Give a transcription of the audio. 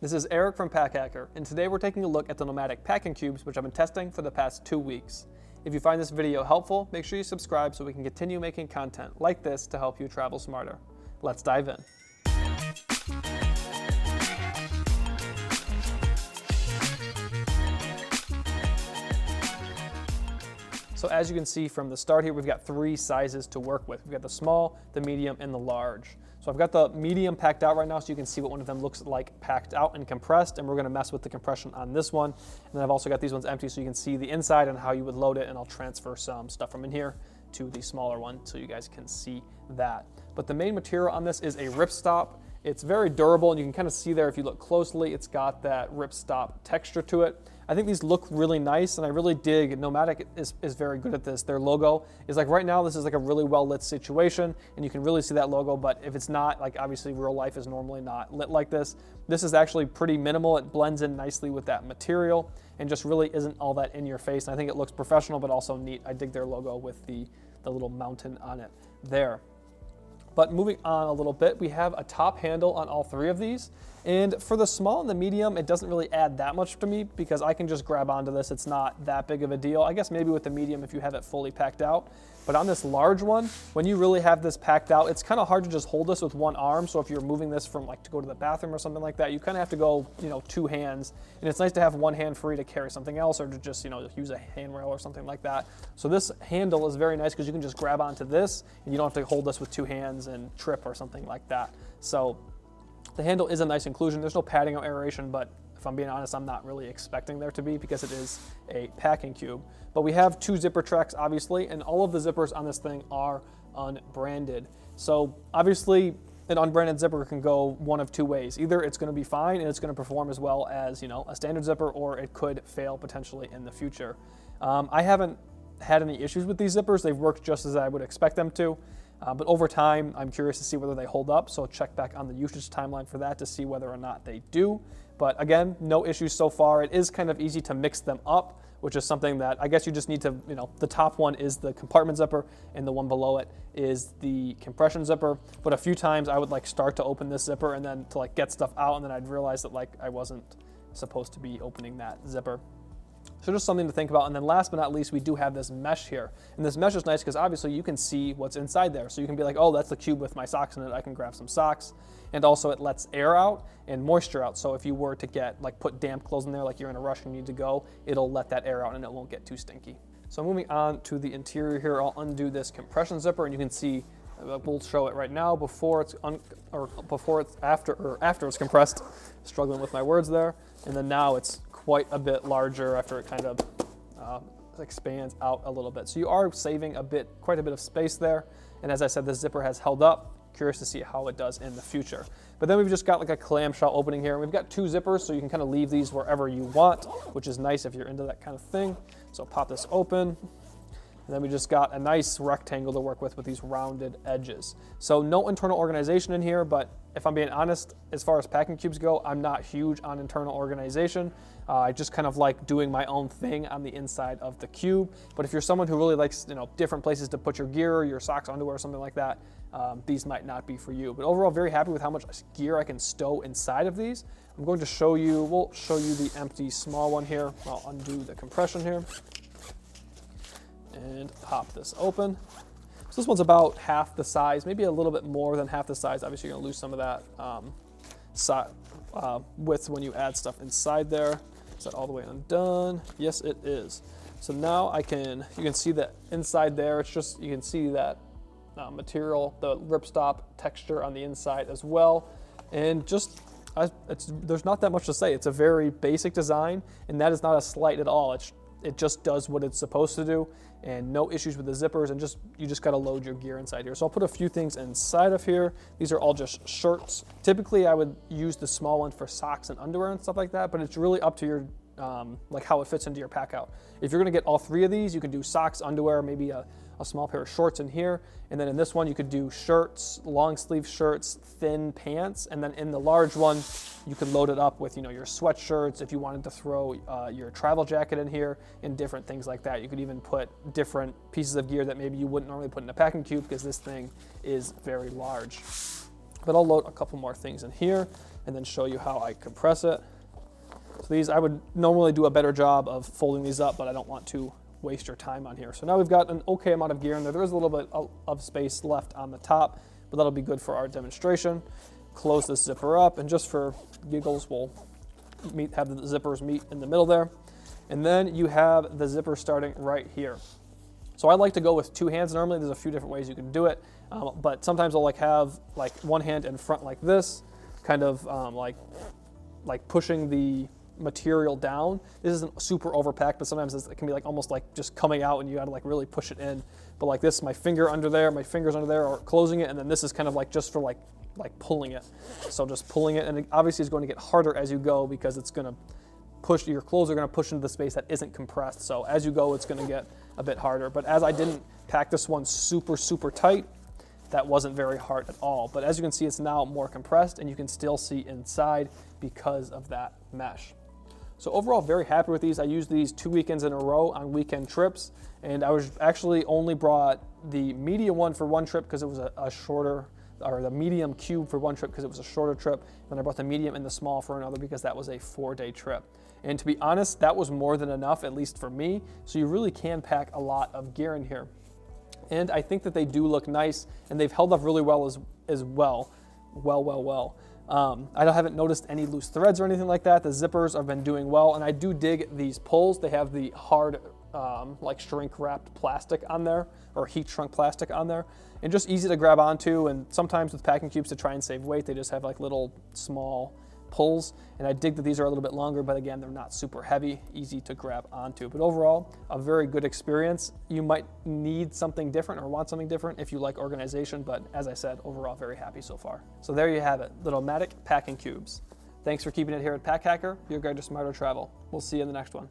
This is Eric from Pack Hacker, and today we're taking a look at the NOMATIC Packing Cubes, which I've been testing for the past 2 weeks. If you find this video helpful, make sure you subscribe so we can continue making content like this to help you travel smarter. Let's dive in. So as you can see from the start here, we've got 3 sizes to work with. We've got the small, the medium, and the large. So I've got the medium packed out right now so you can see what one of them looks like packed out and compressed, and we're gonna mess with the compression on this one. And then I've also got these ones empty so you can see the inside and how you would load it, and I'll transfer some stuff from in here to the smaller one so you guys can see that. But the main material on this is a ripstop. It's very durable, and you can kind of see there if you look closely, it's got that ripstop texture to it. I think these look really nice, and I really dig, NOMATIC is very good at this. Their logo is like, right now this is like a really well lit situation, and you can really see that logo, but if it's not, like obviously real life is normally not lit like this. This is actually pretty minimal. It blends in nicely with that material, and just really isn't all that in your face. And I think it looks professional, but also neat. I dig their logo with the little mountain on it there. But moving on a little bit, we have a top handle on all 3 of these. And for the small and the medium, it doesn't really add that much to me because I can just grab onto this. It's not that big of a deal. I guess maybe with the medium if you have it fully packed out. But on this large one, when you really have this packed out, it's kind of hard to just hold this with one arm. So if you're moving this from like to go to the bathroom or something like that, you kind of have to go, 2 hands. And it's nice to have one hand free to carry something else or to just, use a handrail or something like that. So this handle is very nice because you can just grab onto this and you don't have to hold this with 2 hands and trip or something like that. So the handle is a nice inclusion. There's no padding or aeration, but if I'm being honest, I'm not really expecting there to be because it is a packing cube. But we have 2 zipper tracks, obviously, and all of the zippers on this thing are unbranded. So obviously, an unbranded zipper can go one of 2 ways. Either it's going to be fine and it's going to perform as well as a standard zipper, or it could fail potentially in the future. I haven't had any issues with these zippers. They've worked just as I would expect them to. But over time, I'm curious to see whether they hold up, so check back on the usage timeline for that to see whether or not they do. But again, no issues so far. It is kind of easy to mix them up, which is something that I guess you just need to, the top one is the compartment zipper, and the one below it is the compression zipper. But a few times I would start to open this zipper and then to get stuff out, and then I'd realize that I wasn't supposed to be opening that zipper. So just something to think about. And then last but not least, we do have this mesh here. And this mesh is nice because obviously you can see what's inside there. So you can be like, oh, that's the cube with my socks in it. I can grab some socks. And also it lets air out and moisture out. So if you were to get put damp clothes in there, like you're in a rush and you need to go, it'll let that air out and it won't get too stinky. So moving on to the interior here, I'll undo this compression zipper and you can see, we'll show it right now before it's after it's compressed. Struggling with my words there. And then now it's quite a bit larger after it kind of expands out a little bit. So you are saving quite a bit of space there. And as I said, this zipper has held up. Curious to see how it does in the future. But then we've just got a clamshell opening here. We've got 2 zippers, so you can kind of leave these wherever you want, which is nice if you're into that kind of thing. So pop this open. And then we just got a nice rectangle to work with these rounded edges. So no internal organization in here, but if I'm being honest, as far as packing cubes go, I'm not huge on internal organization. I just kind of like doing my own thing on the inside of the cube. But if you're someone who really likes, different places to put your gear, your socks, underwear, or something like that, these might not be for you. But overall, very happy with how much gear I can stow inside of these. I'm going to show you, we'll show you the empty small one here. I'll undo the compression here and pop this open. So this one's about half the size, maybe a little bit more than half the size. Obviously, you're gonna lose some of that width when you add stuff inside there. Is that all the way undone? Yes, it is. So now you can see that inside there, it's just, you can see that material, the ripstop texture on the inside as well. And just, there's not that much to say. It's a very basic design, and that is not a slight at all. It just does what it's supposed to do, and no issues with the zippers, and you just gotta load your gear inside here. So I'll put a few things inside of here. These are all just shirts. Typically I would use the small one for socks and underwear and stuff like that, but it's really up to your, how it fits into your pack out. If you're gonna get all 3 of these, you can do socks, underwear, maybe a small pair of shorts in here. And then in this one, you could do shirts, long sleeve shirts, thin pants. And then in the large one, you could load it up with, your sweatshirts. If you wanted to throw your travel jacket in here and different things like that. You could even put different pieces of gear that maybe you wouldn't normally put in a packing cube because this thing is very large. But I'll load a couple more things in here. and then show you how I compress it. So these, I would normally do a better job of folding these up, but I don't want to waste your time on here. So now we've got an okay amount of gear in there. There is a little bit of space left on the top, but that'll be good for our demonstration. Close this zipper up, and just for giggles, we'll have the zippers meet in the middle there. And then you have the zipper starting right here. So I like to go with two hands normally. There's a few different ways you can do it, but sometimes I'll have one hand in front like this, kind of like pushing the material down. This isn't super overpacked, but sometimes it can be almost just coming out and you gotta really push it in. But like this, my fingers under there are closing it, and then this is kind of just for like pulling it. So just pulling it, and it obviously is going to get harder as you go because it's gonna push, your clothes are gonna push into the space that isn't compressed. So as you go, it's gonna get a bit harder. But as I didn't pack this one super tight, that wasn't very hard at all. But as you can see, it's now more compressed, and you can still see inside because of that mesh. So overall, very happy with these. I used these 2 weekends in a row on weekend trips, and I was actually only brought the medium one for one trip because it was a shorter, or the medium cube for one trip because it was a shorter trip. Then I brought the medium and the small for another because that was a 4-day trip. And to be honest, that was more than enough, at least for me. So you really can pack a lot of gear in here. And I think that they do look nice, and they've held up really well as well. I haven't noticed any loose threads or anything like that. The zippers have been doing well, and I do dig these pulls. They have the hard, shrink wrapped plastic on there, or heat shrunk plastic on there, and just easy to grab onto. And sometimes with packing cubes, to try and save weight, they just have little small pulls, and I dig that these are a little bit longer, but again, they're not super heavy, easy to grab onto. But overall, a very good experience. You might need something different or want something different if you like organization, but as I said, overall, very happy so far. So there you have it, the NOMATIC Packing Cubes. Thanks for keeping it here at Pack Hacker, your guide to smarter travel. We'll see you in the next one.